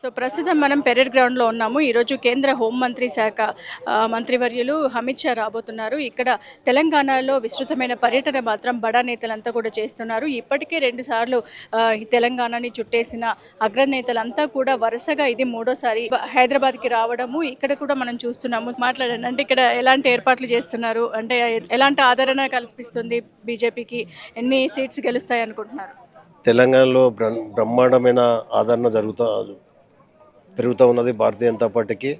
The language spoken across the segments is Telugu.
సో ప్రస్తుతం మనం పెరేడ్ గ్రౌండ్లో ఉన్నాము. ఈరోజు కేంద్ర హోంమంత్రి శాఖ మంత్రివర్యులు అమిత్ షా రాబోతున్నారు. ఇక్కడ తెలంగాణలో విస్తృతమైన పర్యటన మాత్రం బడా నేతలంతా కూడా చేస్తున్నారు. ఇప్పటికే 2 సార్లు ఈ తెలంగాణని చుట్టేసిన అగ్రనేతలంతా కూడా వరుసగా ఇది మూడోసారి హైదరాబాద్కి రావడము. ఇక్కడ కూడా మనం చూస్తున్నాము. మాట్లాడండి, అంటే ఇక్కడ ఎలాంటి ఏర్పాట్లు చేస్తున్నారు, అంటే ఎలాంటి ఆదరణ కల్పిస్తుంది బీజేపీకి, ఎన్ని సీట్స్ గెలుస్తాయి అనుకుంటున్నారు? తెలంగాణలో బ్రహ్మాండమైన ఆదరణ పెరుగుతూ ఉన్నది భారతీయ జనతా పార్టీకి.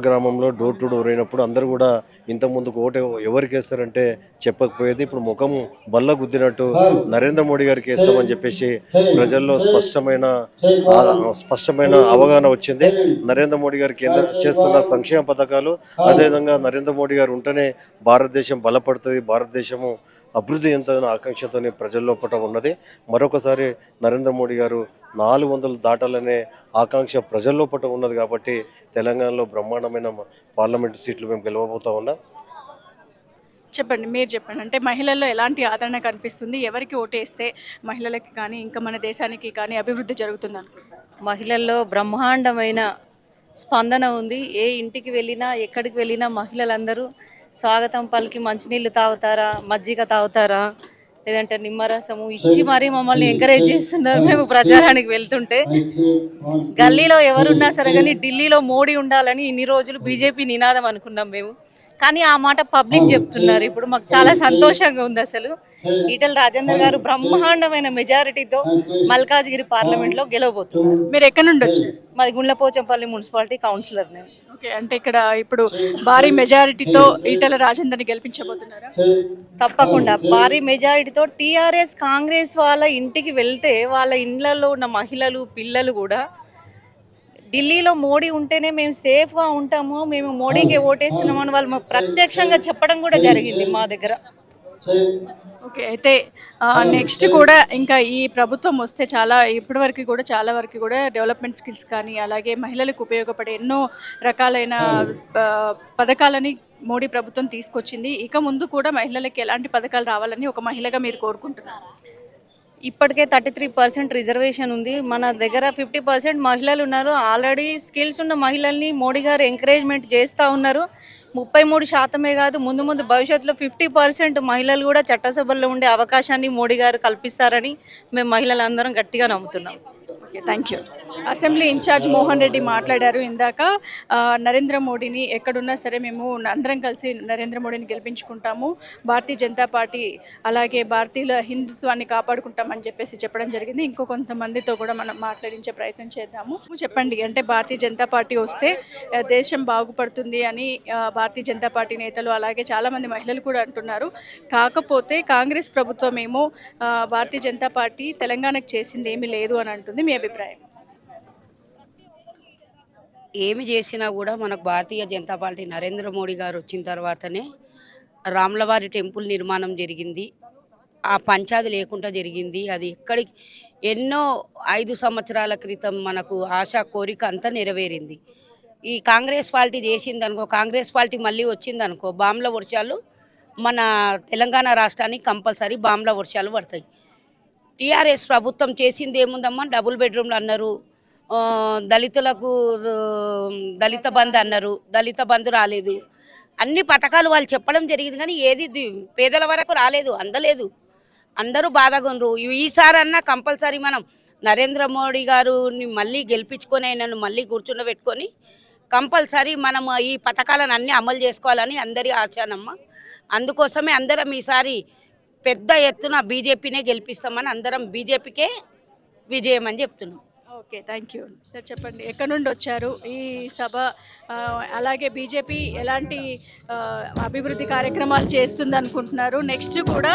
గ్రామంలో డోర్ టు డోర్ అయినప్పుడు అందరూ కూడా ఇంతకుముందుకు ఓటు ఎవరికి వేస్తారంటే చెప్పకపోయేది. ఇప్పుడు ముఖం బల్ల గుద్దినట్టు నరేంద్ర మోడీ గారికి వేస్తామని చెప్పేసి ప్రజల్లో స్పష్టమైన అవగాహన వచ్చింది. నరేంద్ర మోడీ గారు చేస్తున్న సంక్షేమ పథకాలు, అదేవిధంగా నరేంద్ర మోడీ గారు ఉంటేనే భారతదేశం బలపడుతుంది, భారతదేశము అభివృద్ధి చెందుతుందనే ఆకాంక్షతోనే ప్రజల్లోపట ఉన్నది. మరొకసారి నరేంద్ర మోడీ గారు 400 దాటాలనే ఆకాంక్ష ప్రజల్లోపట ఉన్నది. కాబట్టి తెలంగాణలో బ్రహ్మాండమైన పార్లమెంటు సీట్లు మేము గెలవబోతా ఉన్నాం. చెప్పండి, మీరు చెప్పండి. అంటే మహిళల్లో ఎలాంటి ఆదరణ కనిపిస్తుంది? ఎవరికి ఓటేస్తే మహిళలకి కానీ ఇంకా మన దేశానికి కానీ అభివృద్ధి జరుగుతుంది అనుకుంటున్నారు? మహిళల్లో బ్రహ్మాండమైన స్పందన ఉంది. ఏ ఇంటికి వెళ్ళినా ఎక్కడికి వెళ్ళినా మహిళలందరూ స్వాగతం పలికి మంచినీళ్ళు తాగుతారా, మజ్జిగ తాగుతారా, లేదంటే నిమ్మరసము ఇచ్చి మరీ మమ్మల్ని ఎంకరేజ్ చేస్తున్నారు. మేము ప్రచారానికి వెళ్తుంటే గల్లీలో ఎవరున్నా సరే కానీ ఢిల్లీలో మోడీ ఉండాలని ఇన్ని రోజులు బీజేపీ నినాదం అనుకున్నాం మేము. కానీ ఆ మాట పబ్లిక్ చెప్తున్నారు. ఇప్పుడు మాకు చాలా సంతోషంగా ఉంది. అసలు ఈటెల రాజేందర్ గారు బ్రహ్మాండమైన మెజారిటీతో మల్కాజ్గిరి పార్లమెంట్లో గెలవబోతున్నారు. మీరు ఎక్కడి నుండి వచ్చారు? మాది గుండ్లపోచంపల్లి మున్సిపాలిటీ కౌన్సిలర్ నేను. ఓకే, అంటే ఇక్కడ ఇప్పుడు భారీ మెజారిటీతో ఈటెల రాజేందర్ని గెలిపించబోతున్నారా? తప్పకుండా భారీ మెజారిటీతో టీఆర్ఎస్ కాంగ్రెస్ వాళ్ళ ఇంటికి వెళ్తే వాళ్ళ ఇండ్లలో ఉన్న మహిళలు పిల్లలు కూడా ఢిల్లీలో మోడీ ఉంటేనే మేము సేఫ్గా ఉంటాము, మేము మోడీకి ఓటేస్తున్నాము అని వాళ్ళు ప్రత్యక్షంగా చెప్పడం కూడా జరిగింది మా దగ్గర. ఓకే, అయితే నెక్స్ట్ కూడా ఇంకా ఈ ప్రభుత్వం వస్తే ఇప్పటి వరకు కూడా చాలా వరకు కూడా డెవలప్మెంట్ స్కిల్స్ కానీ అలాగే మహిళలకు ఉపయోగపడే ఎన్నో రకాలైన పథకాలని మోడీ ప్రభుత్వం తీసుకొచ్చింది. ఇక ముందు కూడా మహిళలకి ఎలాంటి పథకాలు రావాలని ఒక మహిళగా మీరు కోరుకుంటున్నారు? ఇప్పటికే 33% రిజర్వేషన్ ఉంది. మన దగ్గర 50% మహిళలు ఉన్నారు. ఆల్రెడీ స్కిల్స్ ఉన్న మహిళల్ని మోడీ గారు ఎంకరేజ్మెంట్ చేస్తూ ఉన్నారు. 33% కాదు, ముందు ముందు భవిష్యత్తులో 50% మహిళలు కూడా చట్టసభల్లో ఉండే అవకాశాన్ని మోడీ గారు కల్పిస్తారని మేము మహిళలందరం గట్టిగా నమ్ముతున్నాం. Okay, thank you. Assembly incharge Mohan Reddy మాట్లాడారు ఇందాక. నరేంద్ర మోడీని ఎక్కడున్నా సరే మేము అందరం కలిసి నరేంద్ర మోడీని గెలిపించుకుంటాము, భారతీయ జనతా పార్టీ అలాగే భారతీయుల హిందుత్వాన్ని కాపాడుకుంటామని చెప్పడం జరిగింది. ఇంకో కొంతమందితో కూడా మనం మాట్లాడించే ప్రయత్నం చేద్దాము. చెప్పండి, అంటే భారతీయ జనతా పార్టీ వస్తే దేశం బాగుపడుతుంది అని భారతీయ జనతా పార్టీ నేతలు అలాగే చాలామంది మహిళలు కూడా అంటున్నారు. కాకపోతే కాంగ్రెస్ ప్రభుత్వం ఏమో భారతీయ జనతా పార్టీ తెలంగాణకు చేసింది ఏమీ లేదు అని అంటుంది. మీ అభిప్రాయం? ఏమి చేసినా కూడా మనకు భారతీయ జనతా పార్టీ నరేంద్ర మోడీ గారు వచ్చిన తర్వాతనే రాములవారి టెంపుల్ నిర్మాణం జరిగింది. ఆ పంచాది లేకుండా జరిగింది. అది ఎన్నో 5 సంవత్సరాల క్రితం మనకు ఆశా కోరిక అంతా నెరవేరింది. ఈ కాంగ్రెస్ పార్టీ చేసిందనుకో, కాంగ్రెస్ పార్టీ మళ్ళీ వచ్చిందనుకో, బాంబుల వర్షాలు మన తెలంగాణ రాష్ట్రానికి కంపల్సరీ బాంబుల వర్షాలు పడతాయి. టీఆర్ఎస్ ప్రభుత్వం చేసింది ఏముందమ్మా, డబుల్ బెడ్రూమ్లు అన్నారు, దళితులకు దళిత బంధు అన్నారు, దళిత బంధు రాలేదు. అన్ని పథకాలు వాళ్ళు చెప్పడం జరిగింది కానీ ఏది పేదల వరకు రాలేదు, అందలేదు. అందరూ బాధగొనరు. ఈసారన్నా కంపల్సరీ మనం నరేంద్ర మోడీ గారుని మళ్ళీ గెలిపించుకొని ఆయనను మళ్ళీ కూర్చుండబెట్టుకొని కంపల్సరీ మనం ఈ పథకాలను అన్నీ అమలు చేసుకోవాలని అందరి ఆచానమ్మ. అందుకోసమే అందరం ఈసారి పెద్ద ఎత్తున బీజేపీనే గెలిపిస్తామని అందరం బీజేపీకే విజయం అని చెప్తున్నాం. Okay, thank you. సార్ చెప్పండి, ఎక్కడి నుండి వచ్చారు ఈ సభ, అలాగే బీజేపీ ఎలాంటి అభివృద్ధి కార్యక్రమాలు చేస్తుంది అనుకుంటున్నారు? నెక్స్ట్ కూడా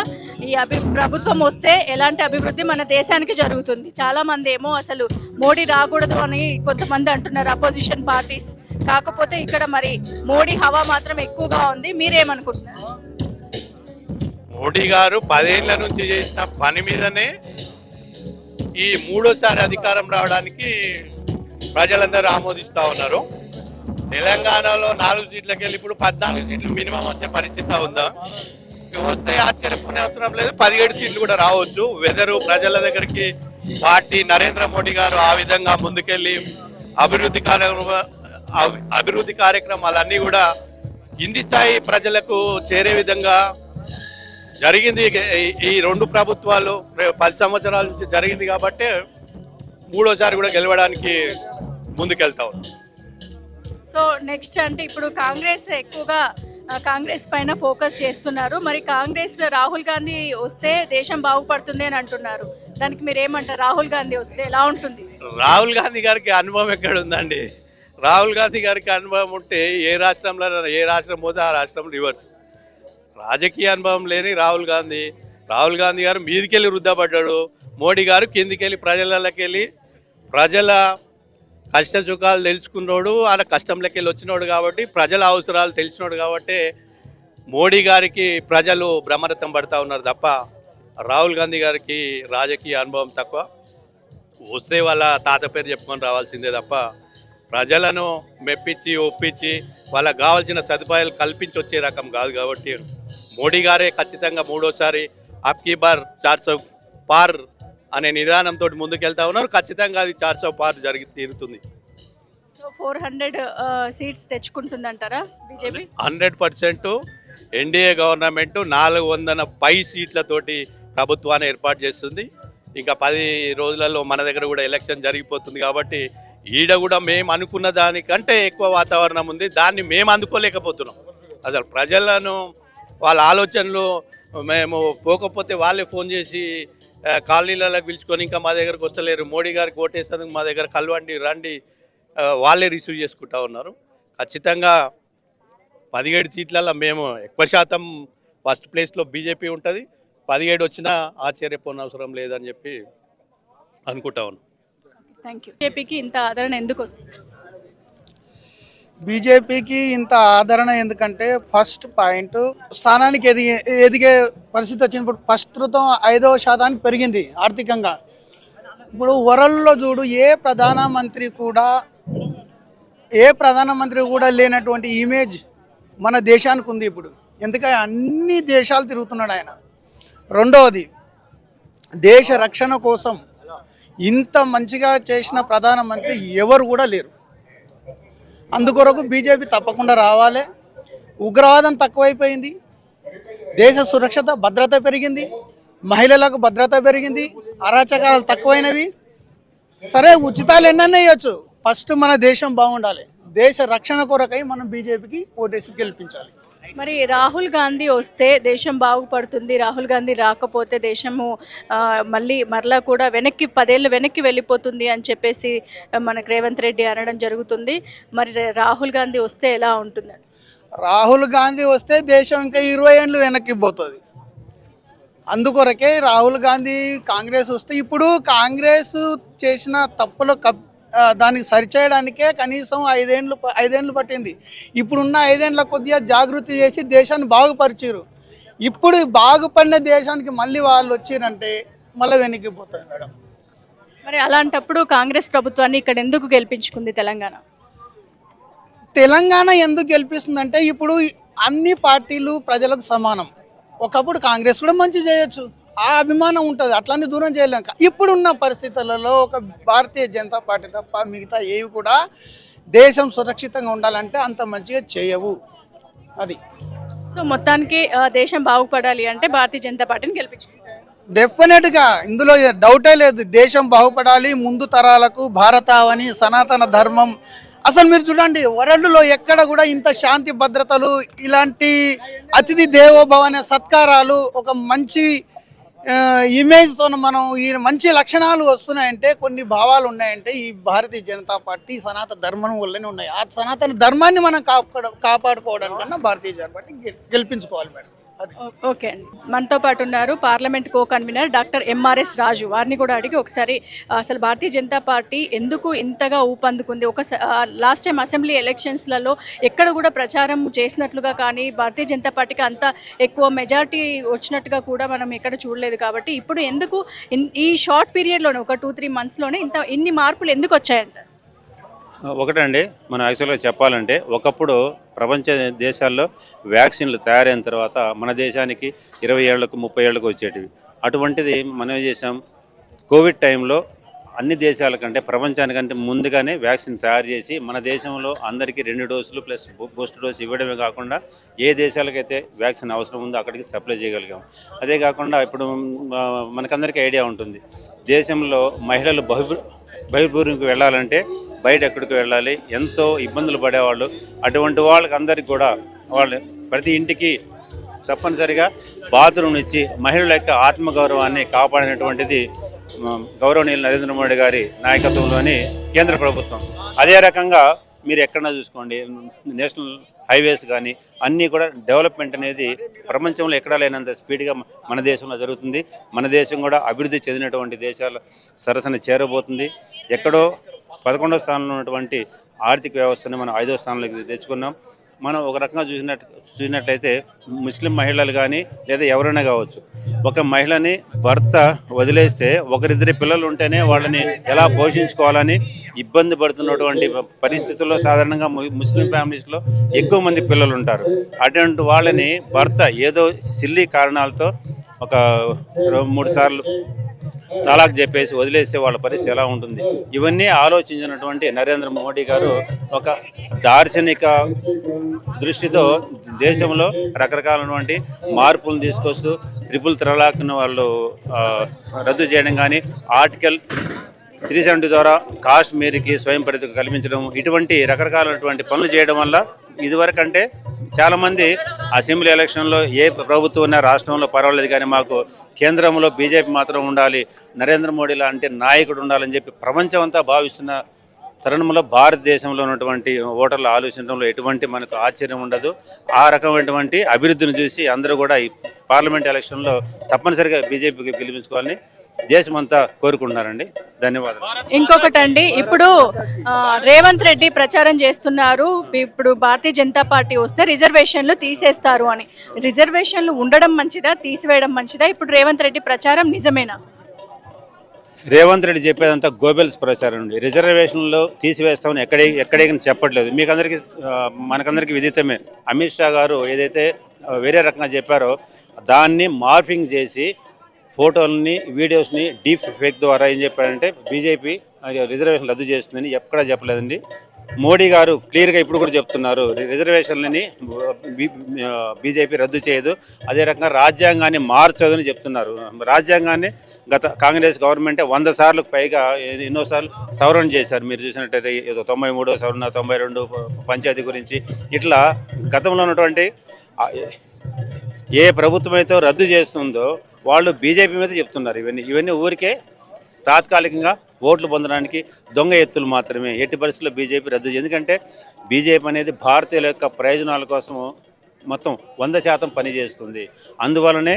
ఈ ప్రభుత్వం వస్తే ఎలాంటి అభివృద్ధి మన దేశానికి జరుగుతుంది? చాలామంది ఏమో అసలు మోడీ రాకూడదు అని కొంతమంది అంటున్నారు, అపోజిషన్ పార్టీస్. కాకపోతే ఇక్కడ మరి మోడీ హవా మాత్రం ఎక్కువగా ఉంది. మీరేమనుకుంటున్నారు? మోడీ గారు 10 ఏళ్ల నుంచి చేసిన పని మీదనే ఈ మూడోసారి అధికారం రావడానికి ప్రజలందరూ ఆమోదిస్తూ ఉన్నారు. తెలంగాణలో 4 సీట్లకి వెళ్ళి ఇప్పుడు 14 సీట్లు మినిమం వచ్చే పరిస్థితి ఉందా? వస్తే ఆశ్చర్యపోనే అవసరం లేదు. 17 సీట్లు కూడా రావచ్చు. వెదరు ప్రజల దగ్గరికి పార్టీ నరేంద్ర మోడీ గారు ఆ విధంగా ముందుకెళ్ళి అభివృద్ధి కార్యక్రమాలన్నీ కూడా కింది స్థాయి ప్రజలకు చేరే విధంగా జరిగింది. ఈ రెండు ప్రభుత్వాలు 10 సంవత్సరాల నుంచి జరిగింది కాబట్టి మూడోసారి కూడా గెలవడానికి ముందుకెళ్తా ఉంది. సో నెక్స్ట్ అంటే ఇప్పుడు కాంగ్రెస్ ఎక్కువగా కాంగ్రెస్ పైన ఫోకస్ చేస్తున్నారు. మరి కాంగ్రెస్ రాహుల్ గాంధీ వస్తే దేశం బాగుపడుతుంది అని అంటున్నారు. దానికి మీరు ఏమంటారు? రాహుల్ గాంధీ వస్తే ఎలా ఉంటుంది? రాహుల్ గాంధీ గారికి అనుభవం ఎక్కడ ఉందండి? రాహుల్ గాంధీ గారికి అనుభవం ఉంటే ఏ రాష్ట్రం పోతే ఆ రాష్ట్రం రివర్స్. రాజకీయ అనుభవం లేని రాహుల్ గాంధీ గారు మీదికెళ్ళి వృద్ధపడ్డాడు. మోడీ గారు కిందికెళ్ళి ప్రజలకెళ్ళి ప్రజల కష్ట సుఖాలు తెలుసుకున్నాడు. ఆయన కష్టంలోకి వెళ్ళి వచ్చినాడు కాబట్టి ప్రజల అవసరాలు తెలిసినాడు కాబట్టి మోడీ గారికి ప్రజలు బ్రహ్మరథం పడతా ఉన్నారు తప్ప రాహుల్ గాంధీ గారికి రాజకీయ అనుభవం తక్కువ. వస్తే వాళ్ళ తాత పేరు చెప్పుకొని రావాల్సిందే తప్ప ప్రజలను మెప్పించి ఒప్పించి వాళ్ళకి కావాల్సిన సదుపాయాలు కల్పించి వచ్చే రకం కాదు. కాబట్టి మోడీ గారే ఖచ్చితంగా మూడోసారి అబ్కీ బార్ 400 పార్ అనే నిదానంతో ముందుకెళ్తా ఉన్నారు. ఖచ్చితంగా అది 400 పార్ జరిగి తీరుతుంది. సో 400 సీట్స్ తెచ్చుకుంటుందంటారా బీజేపీ? 100% ఎన్డీఏ గవర్నమెంట్ 400 పై సీట్లతోటి ప్రభుత్వాన్ని ఏర్పాటు చేస్తుంది. ఇంకా 10 రోజులలో మన దగ్గర కూడా ఎలక్షన్ జరిగిపోతుంది కాబట్టి ఈడ కూడా మేము అనుకున్న దానికంటే ఎక్కువ వాతావరణం ఉంది. దాన్ని మేము అందుకోలేకపోతున్నాం. అసలు ప్రజలను వాళ్ళ ఆలోచనలు మేము పోకపోతే వాళ్ళే ఫోన్ చేసి కాలనీలకు పిలుచుకొని ఇంకా మా దగ్గరకు వస్తలేరు, మోడీ గారికి ఓటేసేందుకు మా దగ్గర కలవండి రండి, వాళ్ళే రిసీవ్ చేసుకుంటా ఉన్నారు. ఖచ్చితంగా 17 సీట్లలో మేము ఎక్కువ శాతం ఫస్ట్ ప్లేస్లో బీజేపీ ఉంటుంది. 17 వచ్చినా ఆశ్చర్యపోనవసరం లేదని చెప్పి అనుకుంటా ఉన్నాం. Thank you. బీజేపీకి ఇంత ఆదరణ ఎందుకు వస్తుంది? బీజేపీకి ఇంత ఆదరణ ఎందుకంటే ఫస్ట్ పాయింట్ స్థానానికి ఎదిగే పరిస్థితి వచ్చినప్పుడు ప్రస్తుతం 5వ శాతానికి పెరిగింది ఆర్థికంగా. ఇప్పుడు వరల్డ్లో చూడు ఏ ప్రధానమంత్రి కూడా లేనటువంటి ఇమేజ్ మన దేశానికి ఉంది ఇప్పుడు. ఎందుకంటే అన్ని దేశాలు తిరుగుతున్నాడు ఆయన. రెండవది దేశ రక్షణ కోసం ఇంత మంచిగా చేసిన ప్రధానమంత్రి ఎవరు కూడా లేరు. అందుకొరకు బీజేపీ తప్పకుండా రావాలి. ఉగ్రవాదం తక్కువైపోయింది, దేశ సురక్షత భద్రత పెరిగింది, మహిళలకు భద్రత పెరిగింది, అరాచకాలు తక్కువైనవి. సరే ఉచితాలు ఎన్నైనా ఇవ్వచ్చు, ఫస్ట్ మన దేశం బాగుండాలి. దేశ రక్షణ కొరకై మనం బీజేపీకి ఓటేసి గెలిపించాలి. మరి రాహుల్ గాంధీ వస్తే దేశం బాగుపడుతుంది, రాహుల్ గాంధీ రాకపోతే దేశము మరలా కూడా 10 ఏళ్ళు వెనక్కి వెళ్ళిపోతుంది అని చెప్పేసి మనకు రేవంత్ రెడ్డి అనడం జరుగుతుంది. మరి రాహుల్ గాంధీ వస్తే ఎలా ఉంటుంది? రాహుల్ గాంధీ వస్తే దేశం ఇంకా 20 ఏళ్ళు వెనక్కి పోతుంది. అందుకొరకే రాహుల్ గాంధీ కాంగ్రెస్ వస్తే ఇప్పుడు కాంగ్రెస్ చేసిన తప్పులు దానికి సరిచేయడానికే కనీసం 5 ఏళ్ళు పట్టింది. ఇప్పుడున్న 5 ఏళ్ళ కొద్దిగా జాగృతి చేసి దేశాన్ని బాగుపరిచారు. ఇప్పుడు బాగుపడిన దేశానికి మళ్ళీ వాళ్ళు వచ్చిరంటే మళ్ళీ వెనక్కిపోతారు మేడం. మరి అలాంటప్పుడు కాంగ్రెస్ ప్రభుత్వాన్ని ఇక్కడ ఎందుకు గెలిపించుకుంది తెలంగాణ? తెలంగాణ ఎందుకు గెలిపిస్తుందంటే ఇప్పుడు అన్ని పార్టీలు ప్రజలకు సమానం. ఒకప్పుడు కాంగ్రెస్ కూడా మంచి చేయొచ్చు, ఆ అభిమానం ఉంటుంది, అట్లానే దూరం చేయలేక. ఇప్పుడున్న పరిస్థితులలో ఒక భారతీయ జనతా పార్టీ తప్ప మిగతా ఏవి కూడా దేశం సురక్షితంగా ఉండాలంటే అంత మంచిగా చేయవు. అది సో మొత్తానికి దేశం బాగుపడాలి అంటే భారతీయ జనతా పార్టీని గెలిపించుకుంటారు. డెఫినెట్గా ఇందులో డౌటే లేదు. దేశం బాగుపడాలి, ముందు తరాలకు భారతావని సనాతన ధర్మం. అసలు మీరు చూడండి వరల్డ్లో ఎక్కడ కూడా ఇంత శాంతి భద్రతలు, ఇలాంటి అతిథి దేవోభవ అనే సత్కారాలు, ఒక మంచి ఇమేజ్తో మనం ఈ మంచి లక్షణాలు వస్తున్నాయంటే, కొన్ని భావాలు ఉన్నాయంటే ఈ భారతీయ జనతా పార్టీ సనాతన ధర్మం వల్లనే ఉన్నాయి. ఆ సనాతన ధర్మాన్ని మనం కాపాడుకోవడానికన్నా భారతీయ జనతా పార్టీ గెలిపించుకోవాలి మేడం. ఓకే అండి. మనతో పాటు ఉన్నారు parliament co convener doctor M R S Raju. వారిని కూడా అడిగి ఒకసారి అసలు భారతీయ జనతా పార్టీ ఎందుకు ఇంతగా ఊపందుకుంది? లాస్ట్ టైం అసెంబ్లీ ఎలక్షన్స్లలో ఎక్కడ కూడా ప్రచారం చేసినట్లుగా కానీ భారతీయ జనతా పార్టీకి అంత ఎక్కువ మెజారిటీ వచ్చినట్టుగా కూడా మనం ఎక్కడ చూడలేదు. కాబట్టి ఇప్పుడు ఎందుకు ఈ షార్ట్ పీరియడ్లోనే ఒక 2-3 మంత్స్లోనే ఇన్ని మార్పులు ఎందుకు వచ్చాయంట? ఒకటండి, మనం యాక్చువల్గా చెప్పాలంటే ఒకప్పుడు ప్రపంచ దేశాల్లో వ్యాక్సిన్లు తయారైన తర్వాత మన దేశానికి 20 ఏళ్లకు 30 ఏళ్లకు వచ్చేటివి. అటువంటిది మనం ఏం చేసాం, కోవిడ్ టైంలో అన్ని దేశాల కంటే ప్రపంచానికంటే ముందుగానే వ్యాక్సిన్ తయారు చేసి మన దేశంలో అందరికీ 2 డోసులు ప్లస్ బూస్టర్ డోసు ఇవ్వడమే కాకుండా ఏ దేశాలకైతే వ్యాక్సిన్ అవసరం ఉందో అక్కడికి సప్లై చేయగలిగాం. అదే కాకుండా ఇప్పుడు మనకందరికీ ఐడియా ఉంటుంది, దేశంలో మహిళలు బహిర్భూమికి వెళ్ళాలంటే బయట ఎక్కడికి వెళ్ళాలి, ఎంతో ఇబ్బందులు పడేవాళ్ళు. అటువంటి వాళ్ళకి అందరికీ కూడా వాళ్ళు ప్రతి ఇంటికి తప్పనిసరిగా బాత్రూమ్ ఇచ్చి మహిళల యొక్క ఆత్మగౌరవాన్ని కాపాడినటువంటిది గౌరవనీయులు నరేంద్ర మోడీ గారి నాయకత్వంలోని కేంద్ర ప్రభుత్వం. అదే రకంగా మీరు ఎక్కడన్నా చూసుకోండి, నేషనల్ హైవేస్ కానీ అన్నీ కూడా డెవలప్మెంట్ అనేది ప్రపంచంలో ఎక్కడా లేనంత స్పీడ్గా మన దేశంలో జరుగుతుంది. మన దేశం కూడా అభివృద్ధి చెందినటువంటి దేశాల సరసన చేరబోతుంది. ఎక్కడో 11వ స్థానంలో ఉన్నటువంటి ఆర్థిక వ్యవస్థని మనం 5వ స్థానంలోకి తెచ్చుకున్నాం. మనం ఒక రకంగా చూసినట్లయితే ముస్లిం మహిళలు కానీ లేదా ఎవరైనా కావచ్చు, ఒక మహిళని భర్త వదిలేస్తే ఒకరిద్దరి పిల్లలు ఉంటేనే వాళ్ళని ఎలా పోషించుకోవాలని ఇబ్బంది పడుతున్నటువంటి పరిస్థితుల్లో సాధారణంగా ముస్లిం ఫ్యామిలీస్లో ఎక్కువ మంది పిల్లలు ఉంటారు. అటువంటి వాళ్ళని భర్త ఏదో సిల్లీ కారణాలతో ఒక 3 సార్లు తలాక్ చెప్పేసి వదిలేస్తే వాళ్ళ పరిస్థితి ఎలా ఉంటుంది. ఇవన్నీ ఆలోచించినటువంటి నరేంద్ర మోడీ గారు ఒక దార్శనిక దృష్టితో దేశంలో రకరకాలైనటువంటి మార్పులను తీసుకొస్తూ త్రిపుల్ తలాక్ను వాళ్ళు రద్దు చేయడం కానీ, ఆర్టికల్ 370 ద్వారా కాశ్మీర్కి స్వయం పరిధి కల్పించడం, ఇటువంటి రకరకాలైనటువంటి పనులు చేయడం వల్ల ఇదివరకంటే చాలామంది అసెంబ్లీ ఎలక్షన్లో ఏ ప్రభుత్వం ఉన్నా రాష్ట్రంలో పర్వాలేదు కానీ మాకు కేంద్రంలో బీజేపీ మాత్రం ఉండాలి, నరేంద్ర మోడీ లాంటి నాయకుడు ఉండాలని చెప్పి ప్రపంచం అంతా భావిస్తున్న తరుణంలో భారతదేశంలో ఉన్నటువంటి ఓటర్లు ఆలోచించడంలో ఎటువంటి మనకు ఆశ్చర్యం ఉండదు. ఆ రకమైనటువంటి అభివృద్ధిని చూసి అందరూ కూడా ఈ పార్లమెంట్ ఎలక్షన్లో తప్పనిసరిగా బీజేపీకి గెలిపించుకోవాలని దేశమంతా కోరుకుంటున్నారండి. ధన్యవాదాలు. ఇంకొకటండి, ఇప్పుడు రేవంత్ రెడ్డి ప్రచారం చేస్తున్నారు, ఇప్పుడు భారతీయ జనతా పార్టీ వస్తే రిజర్వేషన్లు తీసేస్తారు అని. రిజర్వేషన్లు ఉండడం మంచిదా, తీసివేయడం మంచిదా? ఇప్పుడు రేవంత్ రెడ్డి ప్రచారం నిజమేనా? రేవంత్ రెడ్డి చెప్పేదంతా గోబెల్స్ ప్రచారం అండి. రిజర్వేషన్లో తీసివేస్తామని ఎక్కడేకని చెప్పట్లేదు. మీకందరికీ మనకందరికీ విదితమే, అమిత్ షా గారు ఏదైతే వేరే రకంగా చెప్పారో దాన్ని మార్ఫింగ్ చేసి ఫోటోలని వీడియోస్ని డీప్ ఫేక్ ద్వారా ఏం చెప్పారంటే బీజేపీ రిజర్వేషన్ రద్దు చేస్తుందని ఎక్కడా చెప్పలేదండి. మోడీ గారు క్లియర్గా ఇప్పుడు కూడా చెప్తున్నారు, రిజర్వేషన్లని బీజేపీ రద్దు చేయదు, అదే రకంగా రాజ్యాంగాన్ని మార్చదని చెప్తున్నారు. రాజ్యాంగాన్ని గత కాంగ్రెస్ గవర్నమెంటే 100 సార్లకు పైగా ఎన్నోసార్లు సవరణ చేశారు. మీరు చూసినట్టయితే 93వ సవరణ, 92 పంచాయతీ గురించి, ఇట్లా గతంలో ఉన్నటువంటి ఏ ప్రభుత్వం అయితే రద్దు చేస్తుందో వాళ్ళు బీజేపీ మీద చెప్తున్నారు. ఇవన్నీ ఊరికే తాత్కాలికంగా ఓట్లు పొందడానికి దొంగ ఎత్తులు మాత్రమే. ఎట్టి పరిస్థితుల్లో బీజేపీ రద్దు, ఎందుకంటే బీజేపీ అనేది భారతీయుల యొక్క ప్రయోజనాల కోసము మొత్తం 100% పనిచేస్తుంది. అందువలనే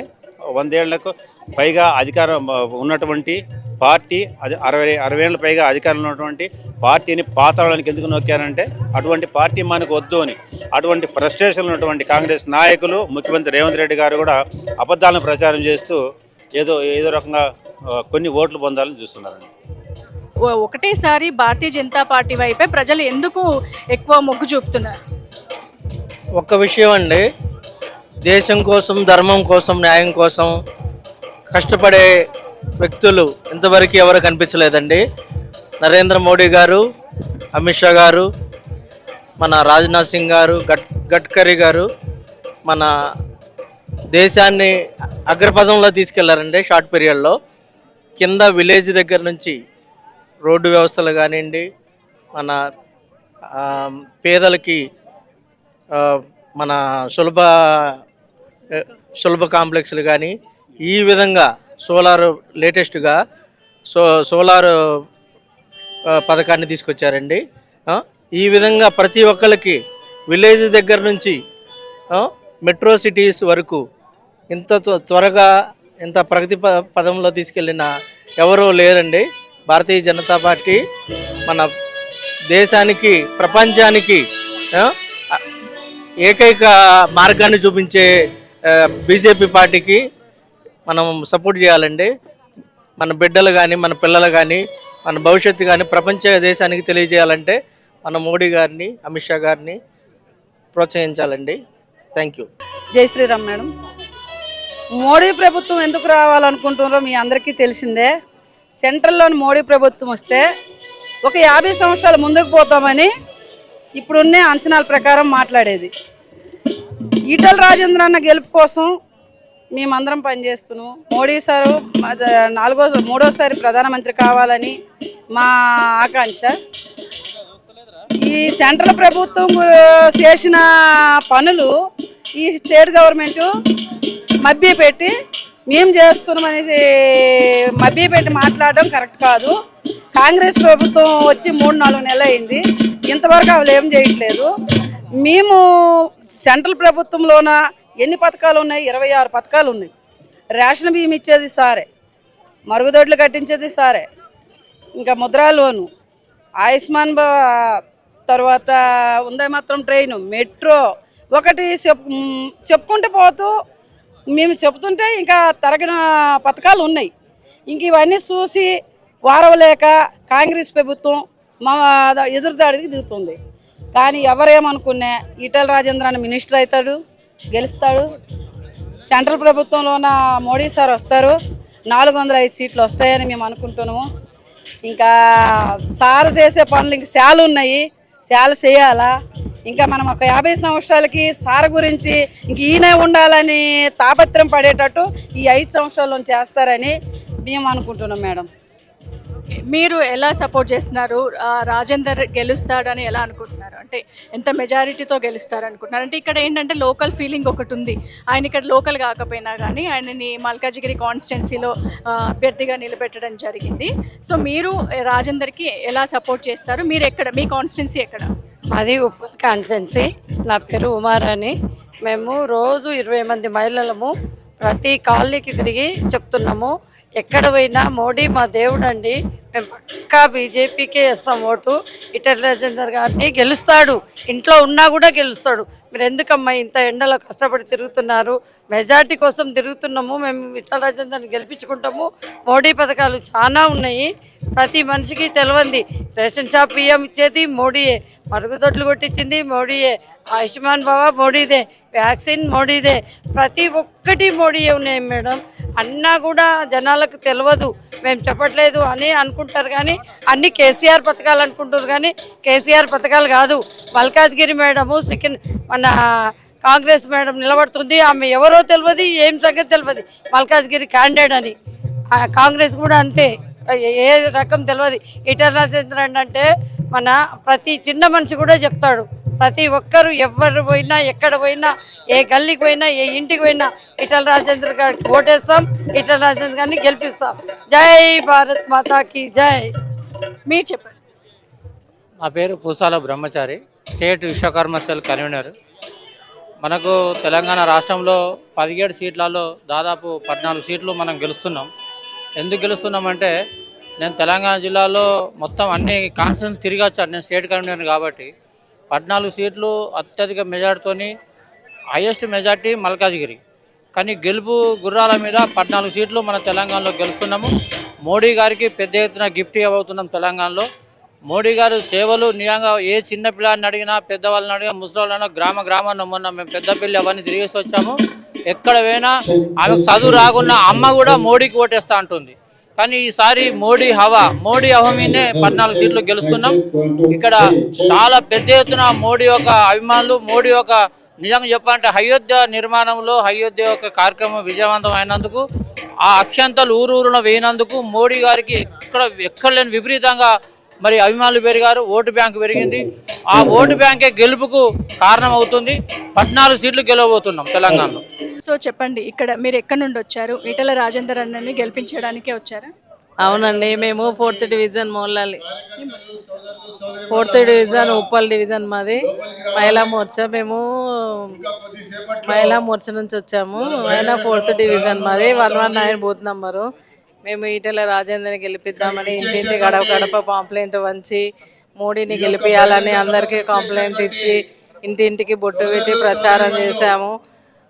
100 ఏళ్లకు పైగా అధికారం ఉన్నటువంటి పార్టీ, అది 60 ఏళ్ళ పైగా అధికారంలో ఉన్నటువంటి పార్టీని పాతాళానికి ఎందుకు నొక్కారంటే అటువంటి పార్టీ మనకు వద్దు అని. అటువంటి ఫ్రస్ట్రేషన్ ఉన్నటువంటి కాంగ్రెస్ నాయకులు, ముఖ్యమంత్రి రేవంత్ రెడ్డి గారు కూడా అబద్ధాలను ప్రచారం చేస్తూ ఏదో రకంగా కొన్ని ఓట్లు పొందాలని చూస్తున్నారండి. ఒకటేసారి భారతీయ జనతా పార్టీ వైపే ప్రజలు ఎందుకు ఎక్కువ మొగ్గు చూపుతున్నారు? ఒక్క విషయం అండి, దేశం కోసం, ధర్మం కోసం, న్యాయం కోసం కష్టపడే వ్యక్తులు ఇంతవరకు ఎవరు కనిపించలేదండి. నరేంద్ర మోడీ గారు, అమిత్ షా గారు, మన రాజ్నాథ్ సింగ్ గారు, గడ్కరీ గారు మన దేశాన్ని అగ్రపదంలో తీసుకెళ్లారండి. షార్ట్ పీరియడ్లో కింద విలేజ్ దగ్గర నుంచి రోడ్డు వ్యవస్థలు కానివ్వండి, మన పేదలకి మన సులభ కాంప్లెక్స్లు కానీ, ఈ విధంగా సోలార్ లేటెస్ట్గా సోలార్ పథకాన్ని తీసుకొచ్చారండి. ఈ విధంగా ప్రతి ఒక్కరికి విలేజ్ దగ్గర నుంచి మెట్రో సిటీస్ వరకు ఇంత త్వరగా ఇంత ప్రగతి పదంలో తీసుకెళ్ళిన ఎవరూ లేరండి. భారతీయ జనతా పార్టీ మన దేశానికి, ప్రపంచానికి ఏకైక మార్గాన్ని చూపించే బీజేపీ పార్టీకి మనం సపోర్ట్ చేయాలండి. మన బిడ్డలు కానీ, మన పిల్లలు కానీ, మన భవిష్యత్తు కానీ ప్రపంచ దేశానికి తెలియజేయాలంటే మన మోడీ గారిని, అమిత్ షా గారిని ప్రోత్సహించాలండి. Thank you. జై శ్రీరామ్ మేడం. మోడీ ప్రభుత్వం ఎందుకు రావాలనుకుంటున్నారో మీ అందరికీ తెలిసిందే. సెంట్రల్లోని మోడీ ప్రభుత్వం వస్తే ఒక 50 సంవత్సరాలు ముందుకు పోతామని ఇప్పుడున్న అంచనాల ప్రకారం మాట్లాడేది. ఈటల రాజేంద్ర అన్న గెలుపు కోసం మేమందరం పనిచేస్తున్నాం. మోడీ సారు మూడోసారి ప్రధానమంత్రి కావాలని మా ఆకాంక్ష. ఈ సెంట్రల్ ప్రభుత్వం చేసిన పనులు ఈ స్టేట్ గవర్నమెంటు మభ్యపెట్టి మేము చేస్తున్నామనేసి మభ్యపెట్టి మాట్లాడడం కరెక్ట్ కాదు. కాంగ్రెస్ ప్రభుత్వం వచ్చి 3-4 నెలలు అయింది, ఇంతవరకు వాళ్ళు ఏం చేయట్లేదు. మేము సెంట్రల్ ప్రభుత్వంలోన ఎన్ని పథకాలు ఉన్నాయి? 26 పథకాలు ఉన్నాయి. రేషన్ బియ్యం ఇచ్చేది సారే, మరుగుదొడ్లు కట్టించేది సారే, ఇంకా ముద్రా లోను, ఆయుష్మాన్ తర్వాత ఉందే మాత్రం ట్రైను, మెట్రో, ఒకటి చెప్పుకుంటూ పోతూ మేము చెప్తుంటే ఇంకా తరగిన పథకాలు ఉన్నాయి. ఇంక ఇవన్నీ చూసి వారవలేక కాంగ్రెస్ ప్రభుత్వం మా ఎదురుదాడికి దిగుతుంది. కానీ ఎవరేమనుకున్నా ఈటల రాజేంద్ర అని మినిస్టర్ అవుతాడు, గెలుస్తాడు. సెంట్రల్ ప్రభుత్వంలోన మోడీ సార్ వస్తారు, 405 సీట్లు వస్తాయని మేము అనుకుంటున్నాము. ఇంకా సార్ చేసే పనులు ఇంక చాలా ఉన్నాయి, చాలా చేయాలా. ఇంకా మనం ఒక 50 సంవత్సరాలకి సార్ గురించి ఇంక ఈయనే ఉండాలని తాపత్రం పడేటట్టు ఈ 5 సంవత్సరాలు చేస్తారని మేము అనుకుంటున్నాం మేడం. మీరు ఎలా సపోర్ట్ చేస్తున్నారు? రాజేందర్ గెలుస్తాడని ఎలా అనుకుంటున్నారు? అంటే ఎంత మెజారిటీతో గెలుస్తారు అనుకుంటున్నారు? అంటే ఇక్కడ ఏంటంటే లోకల్ ఫీలింగ్ ఒకటి ఉంది. ఆయన ఇక్కడ లోకల్ కాకపోయినా కానీ ఆయనని మల్కాజిగిరి కాన్స్టిట్యున్సీలో అభ్యర్థిగా నిలబెట్టడం జరిగింది. సో మీరు రాజేందర్కి ఎలా సపోర్ట్ చేస్తారు? మీరు ఎక్కడ, మీ కాన్స్టిట్యున్సీ ఎక్కడ? అది ఉప్పల్ కాన్స్టిట్యున్సీ. నా పేరు ఉమారాణి. మేము రోజు 20 మంది మహిళలము ప్రతి కాలనీకి తిరిగి చెప్తున్నాము, ఎక్కడ పోయినా మోడీ మా దేవుడు అండి, మేము పక్కా బీజేపీకే వేస్తాం ఓటు. ఈటల రాజేందర్ గారిని గెలుస్తాడు, ఇంట్లో ఉన్నా కూడా గెలుస్తాడు. మీరు ఎందుకమ్మా ఇంత ఎండలో కష్టపడి తిరుగుతున్నారు? మెజార్టీ కోసం తిరుగుతున్నాము, మేము ఈటల రాజేందర్ని గెలిపించుకుంటాము. మోడీ పథకాలు చాలా ఉన్నాయి, ప్రతి మనిషికి తెలియంది. రేషన్ షాప్ బియ్యం ఇచ్చేది మోడీయే, మరుగుదొడ్లు కొట్టించింది మోడీయే, ఆయుష్మాన్ బాబా మోడీదే, వ్యాక్సిన్ మోడీదే, ప్రతి ఒక్కటి మోడీయే ఉన్నాయి మేడం. అన్నా కూడా జనాలకు తెలియదు, మేము చెప్పట్లేదు అని అనుకుంటారు. కానీ అన్ని కేసీఆర్ పథకాలు అనుకుంటారు, కానీ కేసీఆర్ పథకాలు కాదు. మల్కాజ్గిరి మేడము మన కాంగ్రెస్ మేడం నిలబడుతుంది, ఆమె ఎవరో తెలియదు, ఏం సంగతి తెలియదు. మల్కాజ్గిరి క్యాండిడేట్ అని. కాంగ్రెస్ కూడా అంతే, ఏ రకం తెలియదు. ఈటల రాజేంద్ర అంటే మన ప్రతి చిన్న మనిషి కూడా చెప్తాడు. ప్రతి ఒక్కరు ఎవరు పోయినా, ఎక్కడ పోయినా, ఏ గల్లీకి పోయినా, ఏ ఇంటికి పోయినా ఈటల రాజేంద్ర గారికి ఓటేస్తాం, ఈటల రాజేంద్ర గారిని గెలిపిస్తాం. జై భారత్ మాతాకి జై. మీరు చెప్పండి. నా పేరు పూసాల బ్రహ్మచారి, స్టేట్ విశ్వకర్మ సెల్ కన్వీనర్. మనకు తెలంగాణ రాష్ట్రంలో 17 సీట్లలో దాదాపు 14 సీట్లు మనం గెలుస్తున్నాం. ఎందుకు గెలుస్తున్నామంటే నేను తెలంగాణ జిల్లాలో మొత్తం అన్ని కాన్స్టిట్యూన్సీ తిరిగి వచ్చాను, నేను స్టేట్ కన్వీనర్ కాబట్టి. 14 సీట్లు అత్యధిక మెజార్టీతోని, హైయెస్ట్ మెజార్టీ మల్కాజ్గిరి. కానీ గెలుపు గుర్రాల మీద 14 సీట్లు మన తెలంగాణలో గెలుస్తున్నాము. మోడీ గారికి పెద్ద ఎత్తున గిఫ్ట్ ఇవ్వబోతున్నాం తెలంగాణలో. మోడీ గారు సేవలు నిజంగా ఏ చిన్న పిల్లాన్ని అడిగినా, పెద్దవాళ్ళని అడిగినా, ముసలివాళ్ళని గ్రామాన్ని మొన్న మేము పెద్దపల్లి అవన్నీ తిరిగేసి వచ్చాము. ఎక్కడ పోయినా ఆమెకు చదువు రాకున్నా అమ్మ కూడా మోడీకి ఓటేస్తా అంటుంది. కానీ ఈసారి మోడీ హవా మీదే 14 సీట్లు గెలుస్తున్నాం. ఇక్కడ చాలా పెద్ద ఎత్తున మోడీ యొక్క అభిమానులు, మోడీ యొక్క నిజంగా చెప్పాలంటే అయోధ్య నిర్మాణంలో అయోధ్య యొక్క కార్యక్రమం విజయవంతం అయినందుకు, ఆ అక్షంతలు ఊరూరున వేయినందుకు మోడీ గారికి ఎక్కడ లేని విపరీతంగా మరి అభిమానులు పెరిగారు, ఓటు బ్యాంకు పెరిగింది. ఆ ఓటు బ్యాంకే గెలుపుకు కారణం అవుతుంది. 14 సీట్లు గెలవబోతున్నాం తెలంగాణలో. సో చెప్పండి, ఇక్కడ మీరు ఎక్కడి నుండి వచ్చారు? ఈటల రాజేందర్ అన్నని గెలిపించడానికే వచ్చారా? అవునండి, మేము 4th division Moulali, 4th division Uppal division మాది. మహిళా మోర్చా, మేము మహిళా మోర్చా నుంచి వచ్చాము. అయినా 4th డివిజన్ మాది, 119 బూత్ నంబరు. మేము ఈటల రాజేందర్ని గెలిపిద్దామని ఇంటింటి గడప పాంప్లెంట్ వంచి మోడీని గెలిపించాలని అందరికీ కంప్లైంట్ ఇచ్చి ఇంటింటికి బొట్టు పెట్టి ప్రచారం చేశాము.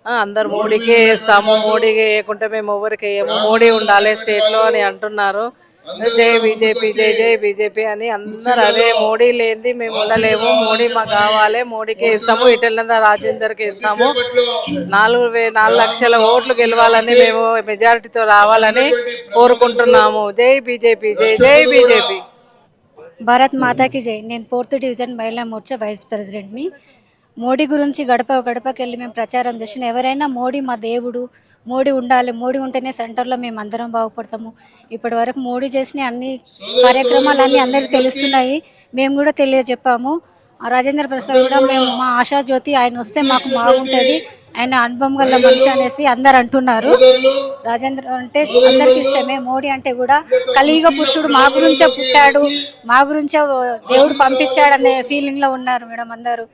అందరు మోడీకే వేస్తాము, మోడీకి వేయకుంటే మేము ఎవరికి వేయము, మోడీ ఉండాలి స్టేట్లో అని అంటున్నారు. జై బీజేపీ, జై జై బీజేపీ అని అందరు అదే. మోడీ లేనిది మేము ఉండలేము, మోడీ మాకు కావాలి, మోడీకే ఇస్తాము, ఈటెల రాజేందర్కి ఇస్తాము. 4 లక్షల ఓట్లు గెలవాలని మేము మెజారిటీతో రావాలని కోరుకుంటున్నాము. జై బీజేపీ, జై జై బీజేపీ. భారత్ మాతాకి జై. నేను 4th డివిజన్ మహిళా మోర్చా వైస్ ప్రెసిడెంట్ని. మోడీ గురించి గడప గడపకి వెళ్ళి మేము ప్రచారం చేసిన ఎవరైనా మోడీ మా దేవుడు, మోడీ ఉండాలి, మోడీ ఉంటేనే సెంటర్లో మేము అందరం బాగుపడతాము. ఇప్పటి వరకు మోడీ చేసిన అన్ని కార్యక్రమాలన్నీ అందరికీ తెలుస్తున్నాయి, మేము కూడా తెలియజెప్పాము. రాజేంద్ర ప్రసాద్ కూడా మేము మా ఆశాజ్యోతి, ఆయన వస్తే మాకు బాగుంటుంది, ఆయన అనుభవం గల మనిషి అనేసి అందరు అంటున్నారు. రాజేంద్ర అంటే అందరికి ఇష్టమే, మోడీ అంటే కూడా కలియుగ పురుషుడు, మా గురించే పుట్టాడు, మా గురించే దేవుడు పంపించాడనే ఫీలింగ్లో ఉన్నారు మేడం అందరూ.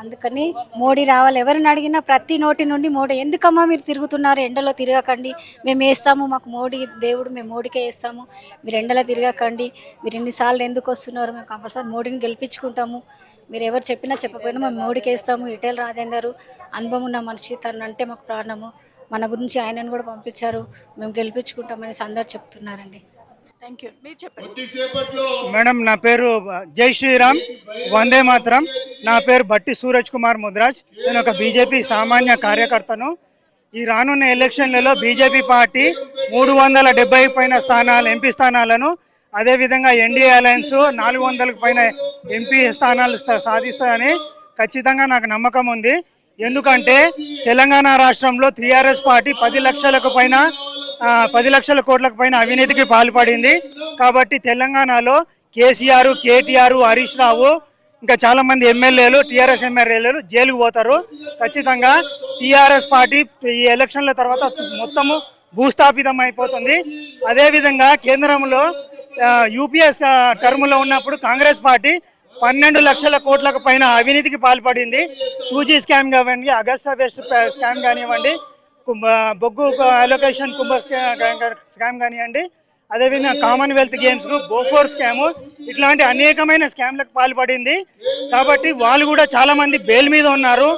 అందుకని మోడీ రావాలి. ఎవరిని అడిగినా ప్రతి నోటి నుండి మోడీ, ఎందుకమ్మా మీరు తిరుగుతున్నారు, ఎండలో తిరగకండి, మేము వేస్తాము, మాకు మోడీ దేవుడు, మేము మోడీకే వేస్తాము, మీరు ఎండలో తిరగకండి, మీరు ఎన్నిసార్లు ఎందుకు వస్తున్నారు, మేము కంపల్సరీ మోడీని గెలిపించుకుంటాము, మీరు ఎవరు చెప్పినా చెప్పకపోయినా మేము మోడీకి వేస్తాము. ఈటెల రాజేందర్ అనుభవం ఉన్న మనిషి, తను అంటే మాకు ప్రాణము, మన గురించి ఆయనను కూడా పంపించారు, మేము గెలిపించుకుంటామని అందరు చెప్తున్నారండి. Thank you. మీరు చెప్పండి. మేడం, నా పేరు జై శ్రీరామ్, వందే మాత్రం. నా పేరు బట్టి సూరజ్ కుమార్ ముద్రాజ్. నేను ఒక బీజేపీ సామాన్య కార్యకర్తను. ఈ రానున్న ఎలక్షన్లలో బీజేపీ పార్టీ 370 పైన స్థానాలు, ఎంపీ స్థానాలను, అదేవిధంగా ఎన్డీఏ అలయన్స్ 400కు పైన ఎంపీ స్థానాలు సాధిస్తుందని ఖచ్చితంగా నాకు నమ్మకం ఉంది. ఎందుకంటే తెలంగాణ రాష్ట్రంలో టీఆర్ఎస్ పార్టీ 10 లక్షల కోట్లకు పైన అవినీతికి పాల్పడింది. కాబట్టి తెలంగాణలో కేసీఆర్, కేటీఆర్, హరీష్ రావు, ఇంకా చాలా మంది ఎమ్మెల్యేలు, టీఆర్ఎస్ ఎమ్మెల్యేలు జైలుకు పోతారు. ఖచ్చితంగా టీఆర్ఎస్ పార్టీ ఈ ఎలక్షన్ల తర్వాత మొత్తము భూస్థాపితం అయిపోతుంది. అదేవిధంగా కేంద్రంలో యూపీఎస్ టర్ములో ఉన్నప్పుడు కాంగ్రెస్ పార్టీ 12 లక్షల కోట్లకు పైన అవినీతికి పాల్పడింది. 2G స్కామ్ కానివ్వండి, అగస్టా వెస్ట్ స్కామ్ కానివ్వండి, బొగ్గు అలొకేషన్ కుంభ స్కామ్ కానివ్వండి, అదేవిధంగా కామన్వెల్త్ గేమ్స్కు బోఫోర్ స్కాము, ఇట్లాంటి అనేకమైన స్కామ్లకు పాల్పడింది. కాబట్టి వాళ్ళు కూడా చాలామంది బెయిల్ మీద ఉన్నారు.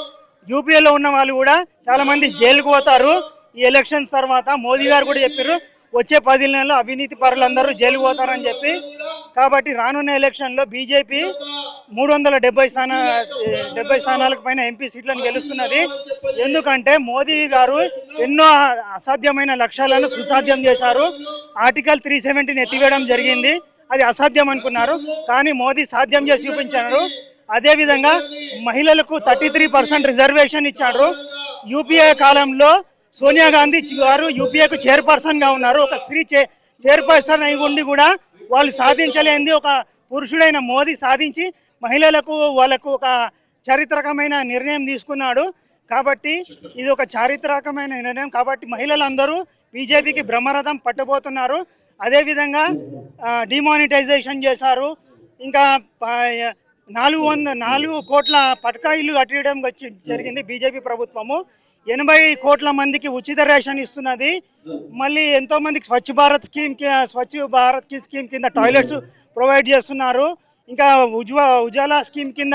యూపీఏలో ఉన్న వాళ్ళు కూడా చాలామంది జైలుకు పోతారు ఈ ఎలక్షన్స్ తర్వాత. మోదీ గారు కూడా చెప్పారు వచ్చే 10 నెలల్లో అవినీతి పరులందరూ జైలుకు పోతారని చెప్పి. కాబట్టి రానున్న ఎలక్షన్లో బీజేపీ 370 స్థానాలకు పైన ఎంపీ సీట్లను గెలుస్తున్నది. ఎందుకంటే మోదీ గారు ఎన్నో అసాధ్యమైన లక్ష్యాలను సుసాధ్యం చేశారు. ఆర్టికల్ 370ని ఎత్తివేయడం జరిగింది, అది అసాధ్యం అనుకున్నారు, కానీ మోదీ సాధ్యం చేసి చూపించారు. అదేవిధంగా మహిళలకు 33% రిజర్వేషన్ ఇచ్చారు. యూపీఏ కాలంలో సోనియా గాంధీ గారు యూపీఏకు చైర్పర్సన్గా ఉన్నారు. ఒక స్త్రీ చైర్పర్సన్ అయి ఉండి కూడా వాళ్ళు సాధించలేనిది ఒక పురుషుడైన మోదీ సాధించి మహిళలకు వాళ్ళకు ఒక చారిత్రకమైన నిర్ణయం తీసుకున్నాడు. కాబట్టి ఇది ఒక చారిత్రకమైన నిర్ణయం. కాబట్టి మహిళలందరూ బీజేపీకి బ్రహ్మరథం పట్టబోతున్నారు. అదేవిధంగా డిమానిటైజేషన్ చేశారు. ఇంకా 4 కోట్ల పట్కా ఇల్లు కట్టడం జరిగింది బీజేపీ ప్రభుత్వము. 80 కోట్ల మందికి ఉచిత రేషన్ ఇస్తున్నది. మళ్ళీ ఎంతో మందికి స్వచ్ఛ భారత్ స్కీమ్ కింద టాయిలెట్స్ ప్రొవైడ్ చేస్తున్నారు. ఇంకా ఉజాలా స్కీమ్ కింద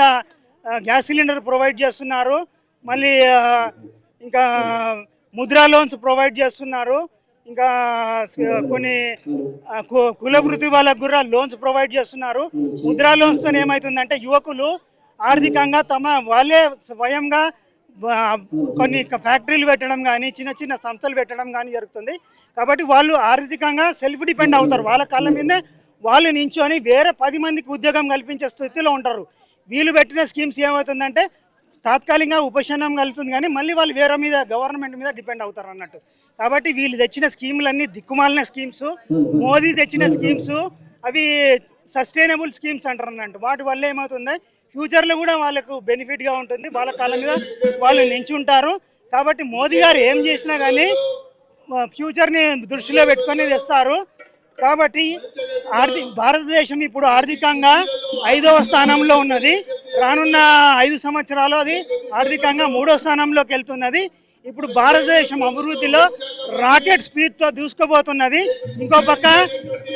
గ్యాస్ సిలిండర్ ప్రొవైడ్ చేస్తున్నారు. మళ్ళీ ఇంకా ముద్రా లోన్స్ ప్రొవైడ్ చేస్తున్నారు. ఇంకా కొన్ని కులవృత్తి వాళ్ళకు కూడా లోన్స్ ప్రొవైడ్ చేస్తున్నారు. ముద్రా లోన్స్తో ఏమవుతుందంటే యువకులు ఆర్థికంగా వాళ్ళే స్వయంగా కొన్ని ఫ్యాక్టరీలు పెట్టడం కానీ, చిన్న చిన్న సంస్థలు పెట్టడం కానీ జరుగుతుంది. కాబట్టి వాళ్ళు ఆర్థికంగా సెల్ఫ్ డిపెండ్ అవుతారు. వాళ్ళ కాళ్ళ మీదే వాళ్ళు నించొని వేరే 10 మందికి ఉద్యోగం కల్పించే స్థితిలో ఉంటారు. వీళ్ళు పెట్టిన స్కీమ్స్ ఏమవుతుందంటే తాత్కాలికంగా ఉపశమనం కలుగుతుంది, కానీ మళ్ళీ వాళ్ళు వేరే మీద, గవర్నమెంట్ మీద డిపెండ్ అవుతారు అన్నట్టు. కాబట్టి వీళ్ళు తెచ్చిన స్కీములన్నీ దిక్కుమాలిన స్కీమ్స్. మోదీ తెచ్చిన స్కీమ్స్ అవి సస్టైనబుల్ స్కీమ్స్ అంటారు అన్నట్టు. వాటి వల్ల ఏమవుతుంది, ఫ్యూచర్లో కూడా వాళ్ళకు బెనిఫిట్గా ఉంటుంది, వాళ్ళ కాళ్ళ మీద వాళ్ళు నించుంటారు. కాబట్టి మోదీ గారు ఏం చేసినా కానీ ఫ్యూచర్ని దృష్టిలో పెట్టుకొని తెస్తారు. కాబట్టి భారతదేశం ఇప్పుడు ఆర్థికంగా 5వ స్థానంలో ఉన్నది. రానున్న 5 సంవత్సరాలు అది ఆర్థికంగా 3వ స్థానంలోకి వెళ్తున్నది. ఇప్పుడు భారతదేశం అభివృద్ధిలో రాకెట్ స్పీడ్తో దూసుకుపోతున్నది. ఇంకో పక్క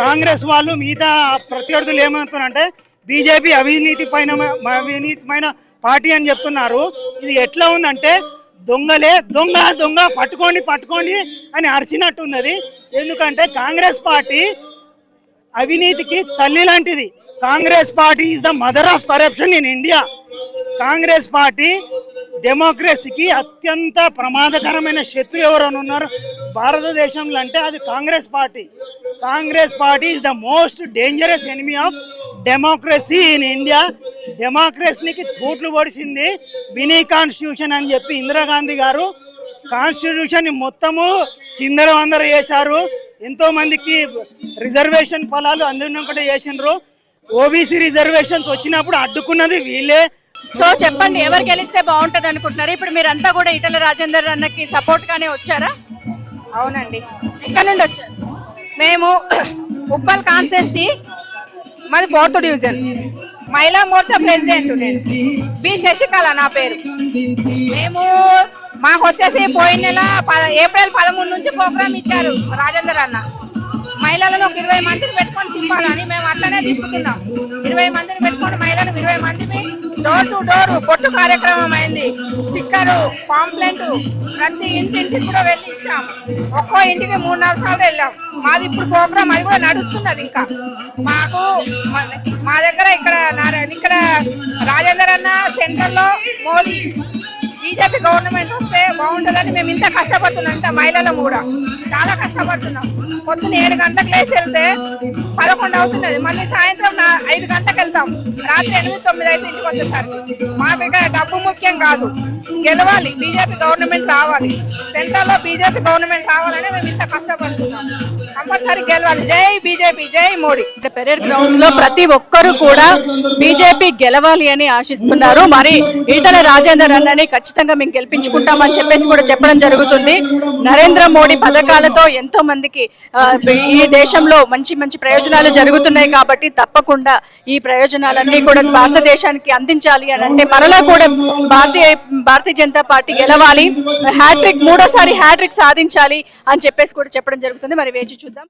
కాంగ్రెస్ వాళ్ళు మిగతా ప్రత్యర్థులు ఏమంటున్నారంటే బీజేపీ అవినీతిపైన పార్టీ అని చెప్తున్నారు. ఇది ఎట్లా ఉందంటే దొంగలే దొంగ పట్టుకోండి అని అరిచినట్టున్నది. ఎందుకంటే కాంగ్రెస్ పార్టీ అవినీతికి తల్లి లాంటిది. Congress party is the mother of corruption in India. Congress party డెమోక్రసీకి అత్యంత ప్రమాదకరమైన శత్రు ఎవరైనా ఉన్నారు భారతదేశంలో అంటే అది Congress party. Congress party is the most dangerous enemy of democracy in India. డెమోక్రసీకి తూట్లు పొడిచింది మినీ కాన్స్టిట్యూషన్ అని చెప్పి ఇందిరాగాంధీ గారు కాన్స్టిట్యూషన్ మొత్తము చిందరవందర చేశారు. ఎంతో మందికి రిజర్వేషన్ ఫలాలు అందినకుండా చేసినారు. ఓబీసీ రిజర్వేషన్స్ వచ్చినప్పుడు అడ్డుకున్నది వీళ్ళే. సో చెప్పండి, ఎవరు గెలిస్తే బాగుంటుంది అనుకుంటున్నారు? ఇప్పుడు మీరంతా కూడా ఈటెల రాజేందర్ అన్నకి సపోర్ట్ గానే వచ్చారా? అవునండి. ఎక్కడి నుండి వచ్చారు? మేము ఉప్పల్ కాన్స్టిట్యూన్సీ, మాది 4th డివిజన్, మహిళా మోర్చా ప్రెసిడెంట్. నేను బి శశికళ నా పేరు. మేము మాకు వచ్చేసి పోయిన నెల ఏప్రిల్ 13 నుంచి ప్రోగ్రామ్ ఇచ్చారు రాజేందర్ అన్న. మహిళలను ఒక 20 మందిని పెట్టుకొని తిప్పాలని మేము అట్లనే తిప్పుతున్నాం. 20 మందిని పెట్టుకొని మహిళలు 20 మందిని డోర్ టు డోర్ పొట్టు కార్యక్రమం అయింది. స్టిక్కరు, పాంప్లెంట్ ప్రతి ఇంటింటికి కూడా వెళ్ళి ఇచ్చాం. ఒక్కో ఇంటికి 3-4 సార్లు వెళ్ళాం. మాది ఇప్పుడు ప్రోగ్రామ్ అది కూడా నడుస్తున్నది. ఇంకా మాకు మా దగ్గర ఇక్కడ రాజేందర్ అన్న సెంట్రల్లో మోదీ బీజేపీ గవర్నమెంట్ వస్తే బాగుంటుందని మేము ఇంత కష్టపడుతున్నాం. ఇంత మహిళలు కూడా చాలా కష్టపడుతున్నాం. పొద్దున్న 7 గంటలకు లేచి వెళ్తే 11 అవుతున్నది. మళ్ళీ సాయంత్రం 5 గంటలకు వెళ్తాం. రాత్రి 8-9 అయితే ఇంటికి వచ్చేసరికి. మాకు ఇక్కడ డబ్బు ముఖ్యం కాదు, గెలవాలి, బీజేపీ గవర్నమెంట్ రావాలి, సెంట్రల్లో బీజేపీ గవర్నమెంట్ రావాలని మేము ఇంత కష్టపడుతున్నాం. కంపల్సరీ గెలవాలి. జై బీజేపీ, జై మోడీ. పెరేడ్ గ్రౌండ్స్ లో ప్రతి ఒక్కరు కూడా బీజేపీ గెలవాలి అని ఆశిస్తున్నారు. మరి ఈటెల రాజేందర్ అన్నని ఖచ్చితంగా మేము గెలిపించుకుంటామని చెప్పేసి కూడా చెప్పడం జరుగుతుంది. నరేంద్ర మోడీ పథకాలతో ఎంతో మందికి ఈ దేశంలో మంచి మంచి ప్రయోజనాలు జరుగుతున్నాయి కాబట్టి తప్పకుండా ఈ ప్రయోజనాలన్నీ కూడా భారతదేశానికి అందించాలి అని అంటే మరలా కూడా భారతీయ జనతా పార్టీ గెలవాలి, హ్యాట్రిక్ 3వ సారి హ్యాట్రిక్ సాధించాలి అని చెప్పేసి కూడా చెప్పడం జరుగుతుంది. మరి వేచి చూద్దాం.